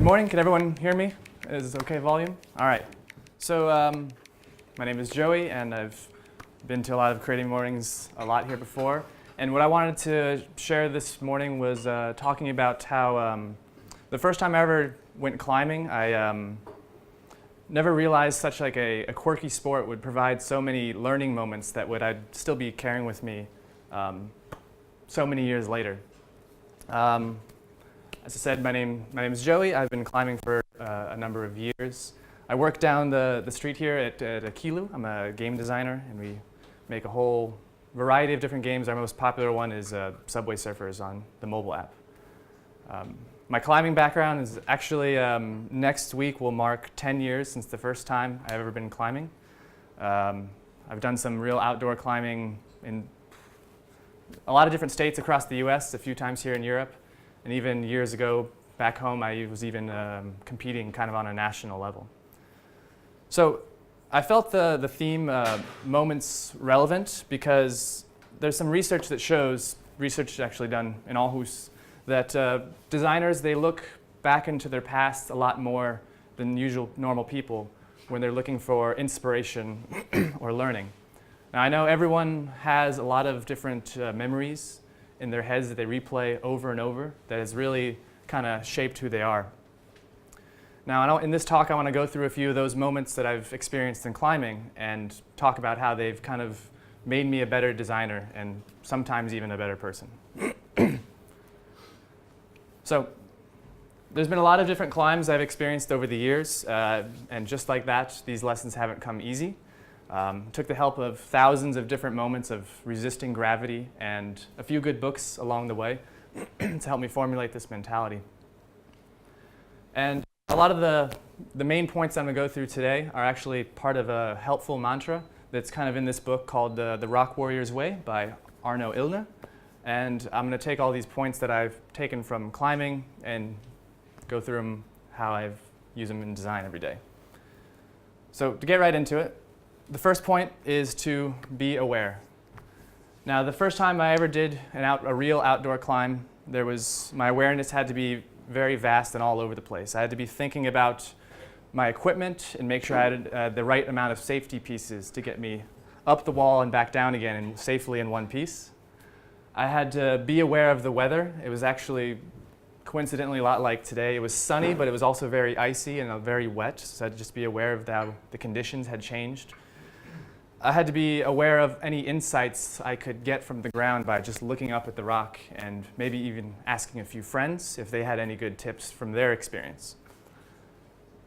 morning. Can everyone hear me? Is it okay volume? All right. So my name is Joey, and I've been to a lot of Creative Mornings a lot here before. And what I wanted to share this morning was talking about how the first time I ever went climbing, I never realized such like a quirky sport would provide so many learning moments that I'd still be carrying with me so many years later. As I said, my name is Joey. I've been climbing for a number of years. I work down the street here at Akilu. I'm a game designer, and we make a whole variety of different games. Our most popular one is Subway Surfers on the mobile app. My climbing background is actually next week will mark 10 years since the first time I've ever been climbing. I've done some real outdoor climbing in a lot of different states across the US, a few times here in Europe, and even years ago back home I was even competing kind of on a national level. So I felt the theme moments relevant because there's some research that shows, research actually done in Aarhus, that designers, they look back into their past a lot more than usual normal people when they're looking for inspiration or learning. Now I know everyone has a lot of different memories in their heads that they replay over and over that has really kind of shaped who they are. Now in this talk I want to go through a few of those moments that I've experienced in climbing and talk about how they've kind of made me a better designer and sometimes even a better person. So there's been a lot of different climbs I've experienced over the years, and just like that, these lessons haven't come easy. Took the help of thousands of different moments of resisting gravity and a few good books along the way to help me formulate this mentality. And a lot of the main points I'm going to go through today are actually part of a helpful mantra that's kind of in this book called The Rock Warrior's Way by Arno Ilne. And I'm going to take all these points that I've taken from climbing and go through them how I use them in design every day. So to get right into it, the first point is to be aware. Now the first time I ever did a real outdoor climb, my awareness had to be very vast and all over the place. I had to be thinking about my equipment and make sure I had the right amount of safety pieces to get me up the wall and back down again and safely in one piece. I had to be aware of the weather. It was actually coincidentally a lot like today. It was sunny, but it was also very icy and very wet, so I had to just be aware of how the conditions had changed. I had to be aware of any insights I could get from the ground by just looking up at the rock and maybe even asking a few friends if they had any good tips from their experience.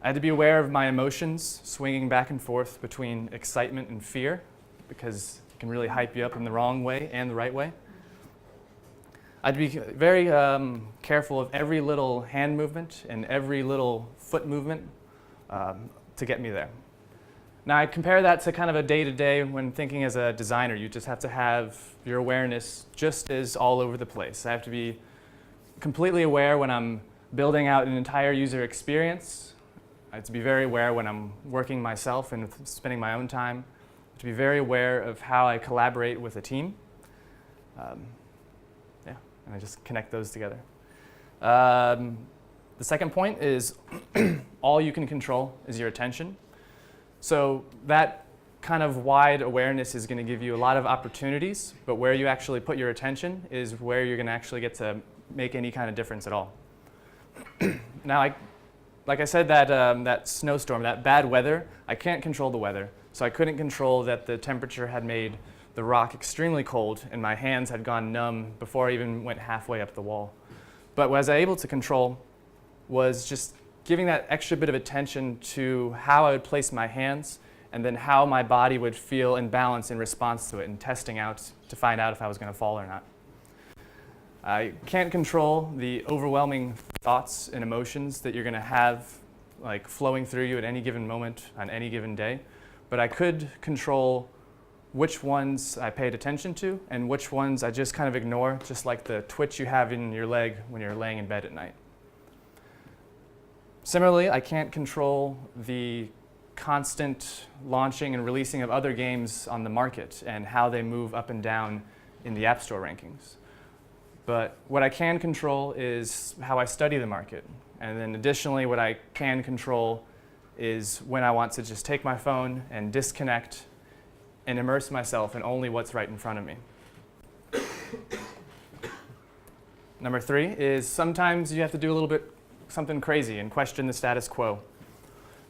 I had to be aware of my emotions, swinging back and forth between excitement and fear, because it can really hype you up in the wrong way and the right way. I'd be very careful of every little hand movement and every little foot movement to get me there. Now I compare that to kind of a day-to-day when thinking as a designer. You just have to have your awareness just as all over the place. I have to be completely aware when I'm building out an entire user experience. I have to be very aware when I'm working myself and spending my own time. I have to be very aware of how I collaborate with a team. And I just connect those together. The second point is all you can control is your attention. So that kind of wide awareness is going to give you a lot of opportunities, but where you actually put your attention is where you're going to actually get to make any kind of difference at all. Now, like I said, that snowstorm, that bad weather, I can't control the weather. So I couldn't control that the temperature had made the rock extremely cold and my hands had gone numb before I even went halfway up the wall. But what I was able to control was just giving that extra bit of attention to how I would place my hands and then how my body would feel in balance in response to it and testing out to find out if I was going to fall or not. I can't control the overwhelming thoughts and emotions that you're going to have like flowing through you at any given moment on any given day, but I could control which ones I paid attention to and which ones I just kind of ignore, just like the twitch you have in your leg when you're laying in bed at night. Similarly, I can't control the constant launching and releasing of other games on the market and how they move up and down in the App Store rankings. But what I can control is how I study the market And then additionally, what I can control is when I want to just take my phone and disconnect and immerse myself in only what's right in front of me. Number 3 is sometimes you have to do a little bit something crazy and question the status quo.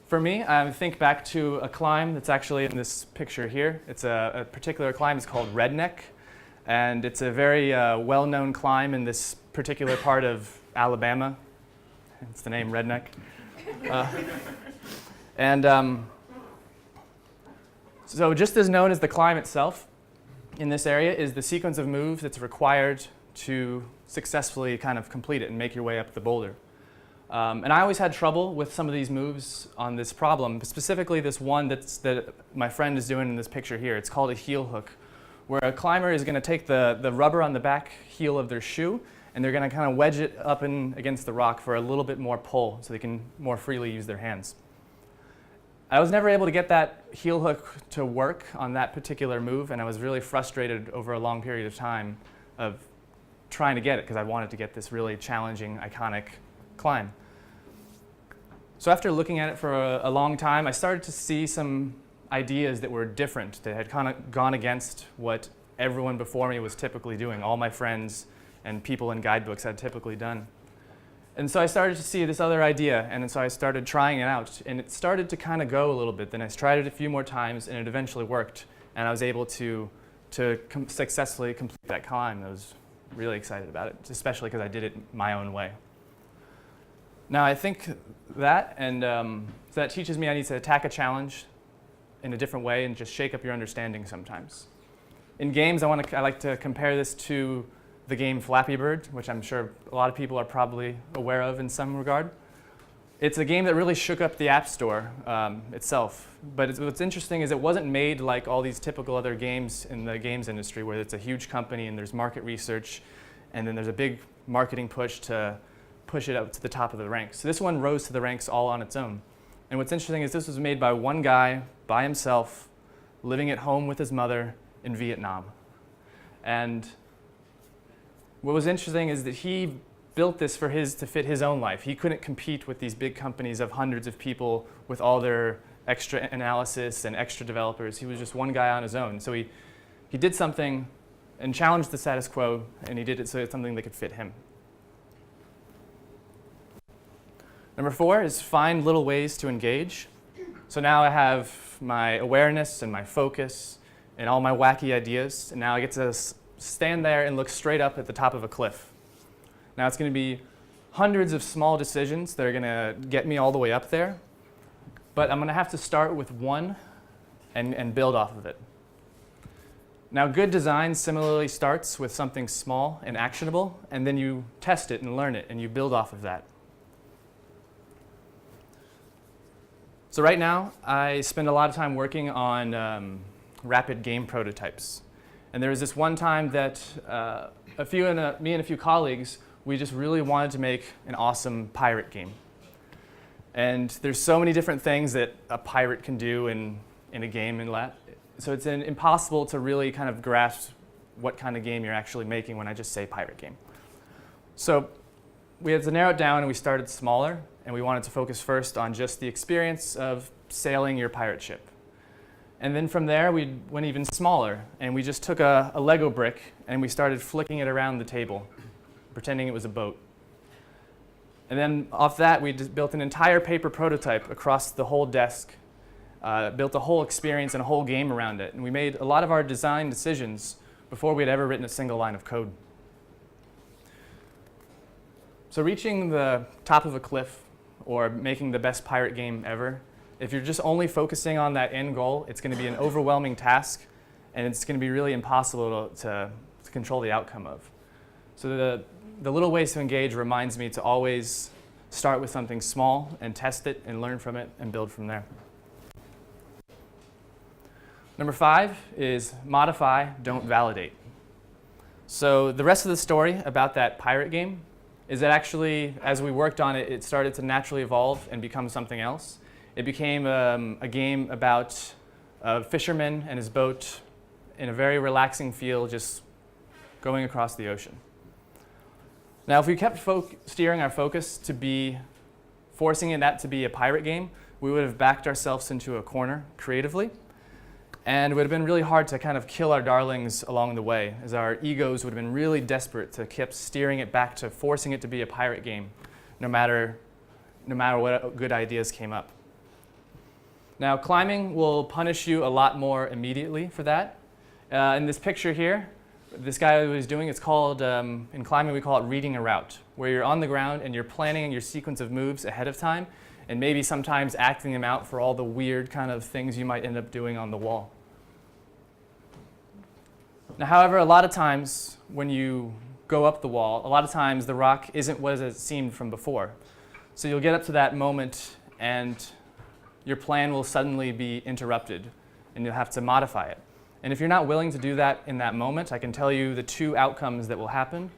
For me, I think back to a climb that's actually in this picture here. It's a particular climb. It's called Redneck, and it's a very well-known climb in this particular part of Alabama. It's the name Redneck. So just as known as the climb itself, in this area is the sequence of moves that's required to successfully kind of complete it and make your way up the boulder. And I always had trouble with some of these moves on this problem, specifically this one that my friend is doing in this picture here. It's called a heel hook, where a climber is going to take the rubber on the back heel of their shoe, and they're going to kind of wedge it up against the rock for a little bit more pull so they can more freely use their hands. I was never able to get that heel hook to work on that particular move, and I was really frustrated over a long period of time of trying to get it because I wanted to get this really challenging, iconic climb. So after looking at it for a long time, I started to see some ideas that were different, that had kind of gone against what everyone before me was typically doing, all my friends and people in guidebooks had typically done. And so I started to see this other idea, and so I started trying it out, and it started to kind of go a little bit. Then I tried it a few more times, and it eventually worked, and I was able to successfully complete that climb. I was really excited about it, especially because I did it my own way. Now I think that, and so that teaches me I need to attack a challenge in a different way and just shake up your understanding sometimes. In games, I like to compare this to the game Flappy Bird, which I'm sure a lot of people are probably aware of in some regard. It's a game that really shook up the App Store itself. But what's interesting is it wasn't made like all these typical other games in the games industry, where it's a huge company and there's market research, and then there's a big marketing push to push it up to the top of the ranks. So this one rose to the ranks all on its own. And what's interesting is this was made by one guy by himself, living at home with his mother in Vietnam. And what was interesting is that he built this to fit his own life. He couldn't compete with these big companies of hundreds of people with all their extra analysis and extra developers. He was just one guy on his own. So he did something and challenged the status quo, and he did it so it's something that could fit him. Number 4 is find little ways to engage. So now I have my awareness and my focus and all my wacky ideas, and now I get to stand there and look straight up at the top of a cliff. Now it's going to be hundreds of small decisions that are going to get me all the way up there, but I'm going to have to start with one and build off of it. Now good design similarly starts with something small and actionable, and then you test it and learn it, and you build off of that. So right now, I spend a lot of time working on rapid game prototypes. And there was this one time that me and a few colleagues, we just really wanted to make an awesome pirate game. And there's so many different things that a pirate can do in a game so it's impossible to really kind of grasp what kind of game you're actually making when I just say pirate game. So we had to narrow it down, and we started smaller, and we wanted to focus first on just the experience of sailing your pirate ship. And then from there, we went even smaller, and we just took a Lego brick, and we started flicking it around the table, pretending it was a boat. And then off that, we just built an entire paper prototype across the whole desk, built a whole experience and a whole game around it. And we made a lot of our design decisions before we had ever written a single line of code. So reaching the top of a cliff or making the best pirate game ever, if you're just only focusing on that end goal, it's going to be an overwhelming task, and it's going to be really impossible to control the outcome of. So the little ways to engage reminds me to always start with something small and test it and learn from it and build from there. Number 5 is modify, don't validate. So the rest of the story about that pirate game is that actually, as we worked on it, it started to naturally evolve and become something else. It became a game about a fisherman and his boat in a very relaxing feel, just going across the ocean. Now, if we kept steering our focus to be forcing that to be a pirate game, we would have backed ourselves into a corner creatively. And it would have been really hard to kind of kill our darlings along the way, as our egos would have been really desperate to keep steering it back to forcing it to be a pirate game, no matter what good ideas came up. Now, climbing will punish you a lot more immediately for that. In this picture here, this guy was doing, it's called, in climbing we call it reading a route, where you're on the ground and you're planning your sequence of moves ahead of time, and maybe sometimes acting them out for all the weird kind of things you might end up doing on the wall. Now, however, a lot of times when you go up the wall, a lot of times the rock isn't what it seemed from before. So you'll get up to that moment and your plan will suddenly be interrupted and you'll have to modify it. And if you're not willing to do that in that moment, I can tell you the two outcomes that will happen.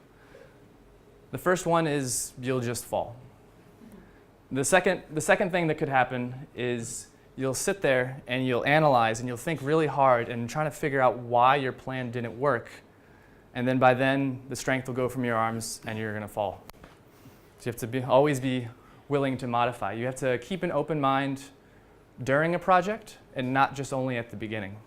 The first one is you'll just fall. The second thing that could happen is you'll sit there and you'll analyze and you'll think really hard and trying to figure out why your plan didn't work. And then by then, the strength will go from your arms and you're going to fall. So you have to always be willing to modify. You have to keep an open mind during a project and not just only at the beginning.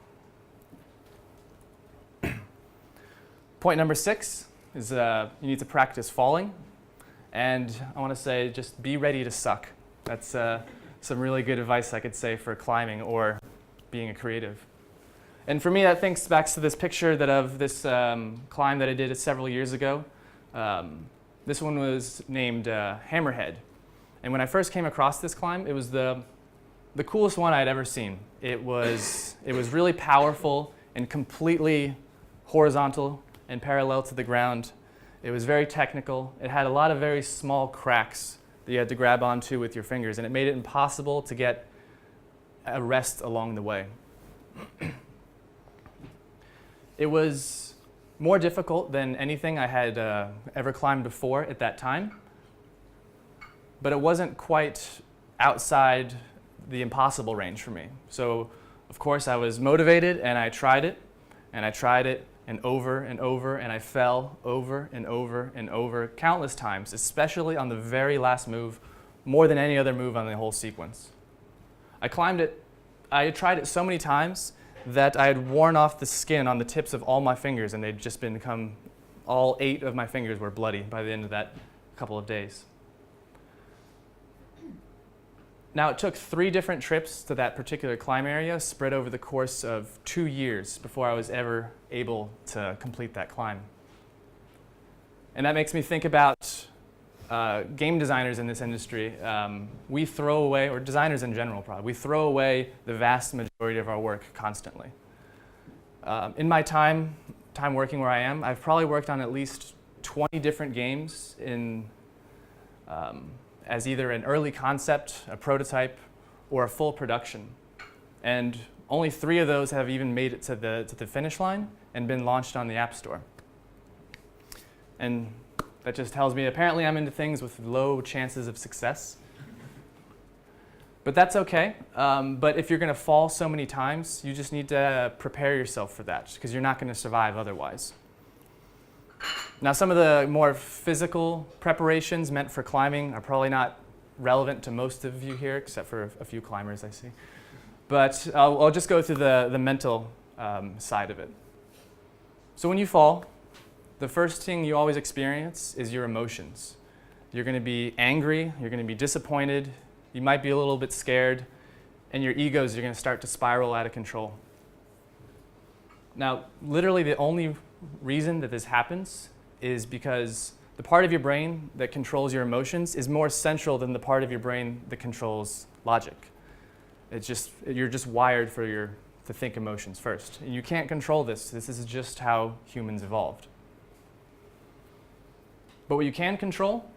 Point number 6 is you need to practice falling. And I want to say just be ready to suck. That's some really good advice I could say for climbing or being a creative. And for me, that thinks back to this picture of this climb that I did several years ago. This one was named Hammerhead. And when I first came across this climb, it was the coolest one I'd ever seen. It was really powerful and completely horizontal and parallel to the ground. It was very technical. It had a lot of very small cracks that you had to grab onto with your fingers, and it made it impossible to get a rest along the way. It was more difficult than anything I had ever climbed before at that time, but it wasn't quite outside the impossible range for me. So, of course, I was motivated, and I tried it, and over and over, and I fell over and over and over countless times, especially on the very last move, more than any other move on the whole sequence. I tried it so many times that I had worn off the skin on the tips of all my fingers, and they'd just become, all 8 of my fingers were bloody by the end of that couple of days. Now, it took 3 different trips to that particular climb area spread over the course of 2 years before I was ever able to complete that climb. And that makes me think about game designers in this industry. We throw away, or designers in general probably, we throw away the vast majority of our work constantly. In my time working where I am, I've probably worked on at least 20 different games as either an early concept, a prototype, or a full production. And only 3 of those have even made it to the finish line and been launched on the App Store. And that just tells me apparently I'm into things with low chances of success. But that's okay. But if you're going to fall so many times, you just need to prepare yourself for that, because you're not going to survive otherwise. Now, some of the more physical preparations meant for climbing are probably not relevant to most of you here, except for a few climbers I see. But I'll just go through the mental side of it. So when you fall, the first thing you always experience is your emotions. You're going to be angry, you're going to be disappointed, you might be a little bit scared, and your egos are going to start to spiral out of control. Now, literally the only reason that this happens is because the part of your brain that controls your emotions is more central than the part of your brain that controls logic. You're just wired to think emotions first. And you can't control this. This is just how humans evolved. But what you can control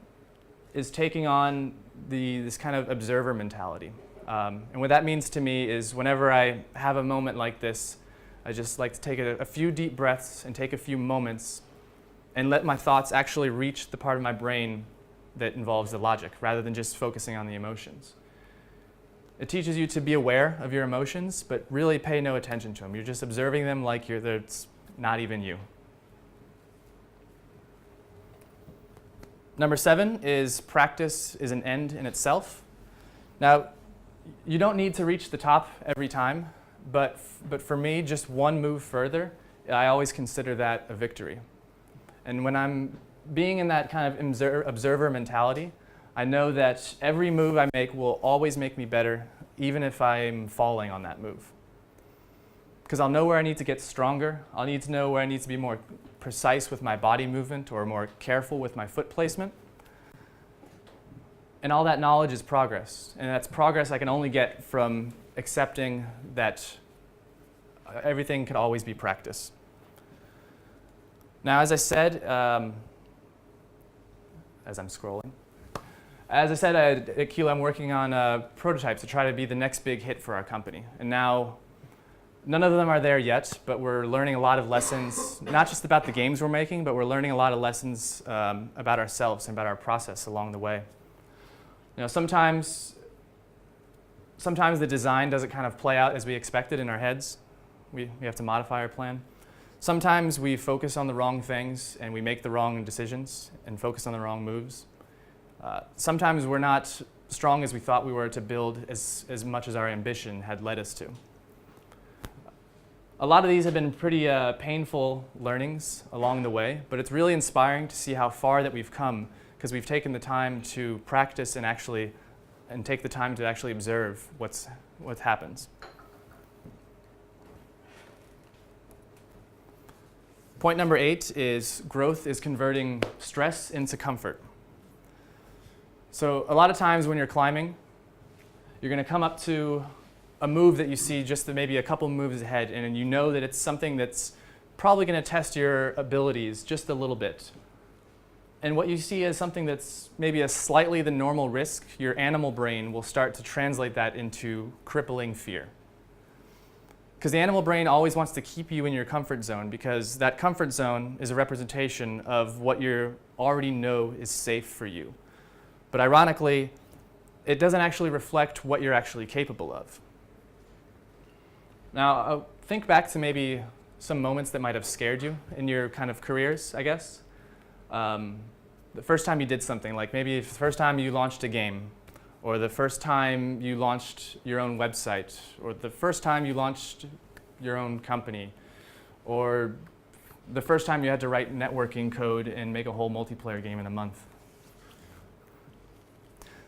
is taking on this kind of observer mentality. And what that means to me is whenever I have a moment like this, I just like to take a few deep breaths and take a few moments and let my thoughts actually reach the part of my brain that involves the logic, rather than just focusing on the emotions. It teaches you to be aware of your emotions, but really pay no attention to them. You're just observing them like it's not even you. Number 7 is practice is an end in itself. Now, you don't need to reach the top every time, but for me, just one move further, I always consider that a victory. And when I'm being in that kind of observer mentality, I know that every move I make will always make me better, even if I'm falling on that move. Because I'll know where I need to get stronger. I'll need to know where I need to be more precise with my body movement or more careful with my foot placement. And all that knowledge is progress. And that's progress I can only get from accepting that everything can always be practice. Now, as I said, as I'm scrolling, at Kilo, I'm working on prototypes to try to be the next big hit for our company. And now, none of them are there yet, but we're learning a lot of lessons, not just about the games we're making, but we're learning a lot of lessons about ourselves and about our process along the way. You know, sometimes the design doesn't kind of play out as we expected in our heads. We have to modify our plan. Sometimes we focus on the wrong things and we make the wrong decisions and focus on the wrong moves. Sometimes we're not strong as we thought we were to build as much as our ambition had led us to. A lot of these have been pretty painful learnings along the way, but it's really inspiring to see how far that we've come because we've taken the time to practice and take the time to actually observe what happens. Point number 8 is growth is converting stress into comfort. So a lot of times when you're climbing, you're going to come up to a move that you see just maybe a couple moves ahead, and you know that it's something that's probably going to test your abilities just a little bit. And what you see as something that's maybe a slightly the normal risk, your animal brain will start to translate that into crippling fear. Because the animal brain always wants to keep you in your comfort zone because that comfort zone is a representation of what you already know is safe for you. But ironically, it doesn't actually reflect what you're actually capable of. Now, think back to maybe some moments that might have scared you in your kind of careers, I guess. The first time you did something, like maybe the first time you launched a game, or the first time you launched your own website, or the first time you launched your own company, or the first time you had to write networking code and make a whole multiplayer game in a month.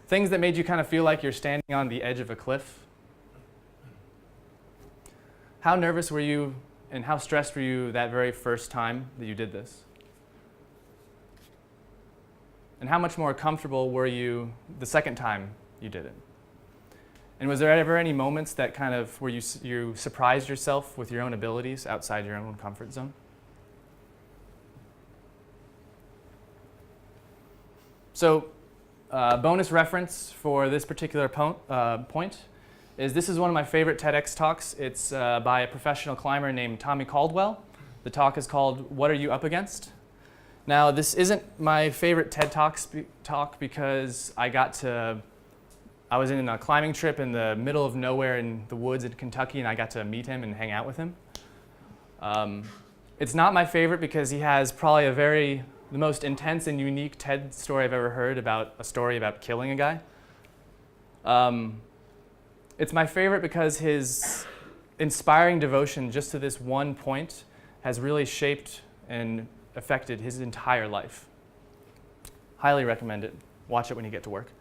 Things that made you kind of feel like you're standing on the edge of a cliff. How nervous were you and how stressed were you that very first time that you did this? And how much more comfortable were you the second time you did it? And was there ever any moments that kind of where you surprised yourself with your own abilities outside your own comfort zone? So, bonus reference for this particular point is this is one of my favorite TEDx talks. It's by a professional climber named Tommy Caldwell. The talk is called "What Are You Up Against?" Now, this isn't my favorite TED talk because I was in a climbing trip in the middle of nowhere in the woods in Kentucky, and I got to meet him and hang out with him. It's not my favorite because he has probably the most intense and unique TED story I've ever heard about a story about killing a guy. It's my favorite because his inspiring devotion just to this one point has really shaped and affected his entire life. Highly recommend it. Watch it when you get to work.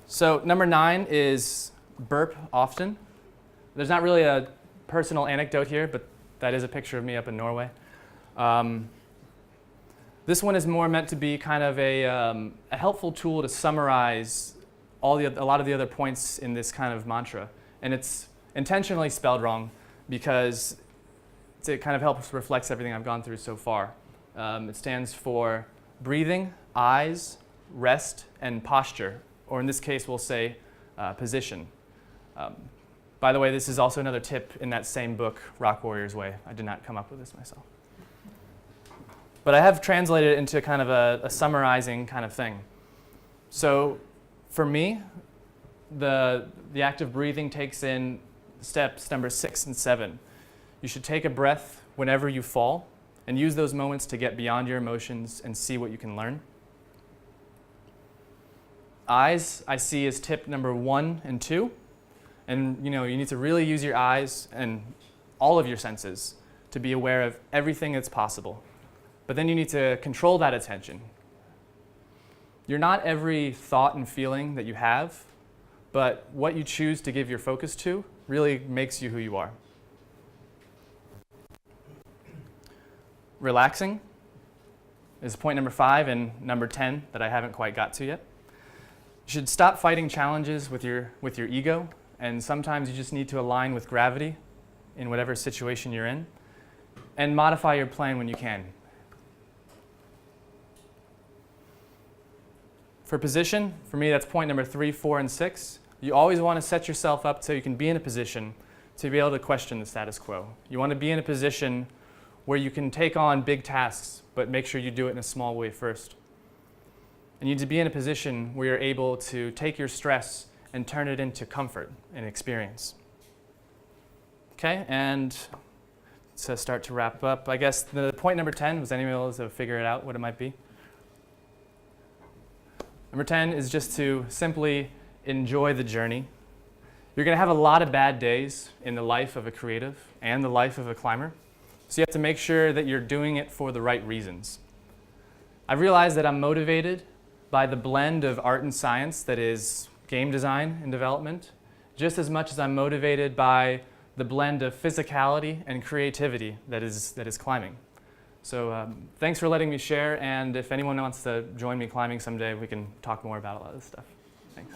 So number 9 is burp often. There's not really a personal anecdote here, but that is a picture of me up in Norway. This one is more meant to be kind of a helpful tool to summarize a lot of the other points in this kind of mantra. And it's intentionally spelled wrong because it kind of helps reflect everything I've gone through so far. It stands for breathing, eyes, rest, and posture. Or in this case, we'll say position. By the way, this is also another tip in that same book, Rock Warrior's Way. I did not come up with this myself. But I have translated it into kind of a summarizing kind of thing. So for me, the act of breathing takes in steps number 6 and 7. You should take a breath whenever you fall and use those moments to get beyond your emotions and see what you can learn. Eyes, I see as tip number 1 and 2. And you need to really use your eyes and all of your senses to be aware of everything that's possible. But then you need to control that attention. You're not every thought and feeling that you have, but what you choose to give your focus to really makes you who you are. Relaxing is point number 5 and number 10 that I haven't quite got to yet. You should stop fighting challenges with your ego, and sometimes you just need to align with gravity in whatever situation you're in, and modify your plan when you can. For position, for me that's point number 3, 4, and 6. You always want to set yourself up so you can be in a position to be able to question the status quo. You want to be in a position where you can take on big tasks, but make sure you do it in a small way first. And you need to be in a position where you're able to take your stress and turn it into comfort and experience. Okay, and to start to wrap up, I guess the point number 10, was anyone able to figure it out what it might be? Number 10 is just to simply enjoy the journey. You're going to have a lot of bad days in the life of a creative and the life of a climber. So you have to make sure that you're doing it for the right reasons. I've realized that I'm motivated by the blend of art and science that is game design and development, just as much as I'm motivated by the blend of physicality and creativity that is climbing. So thanks for letting me share, and if anyone wants to join me climbing someday, we can talk more about a lot of this stuff. Thanks.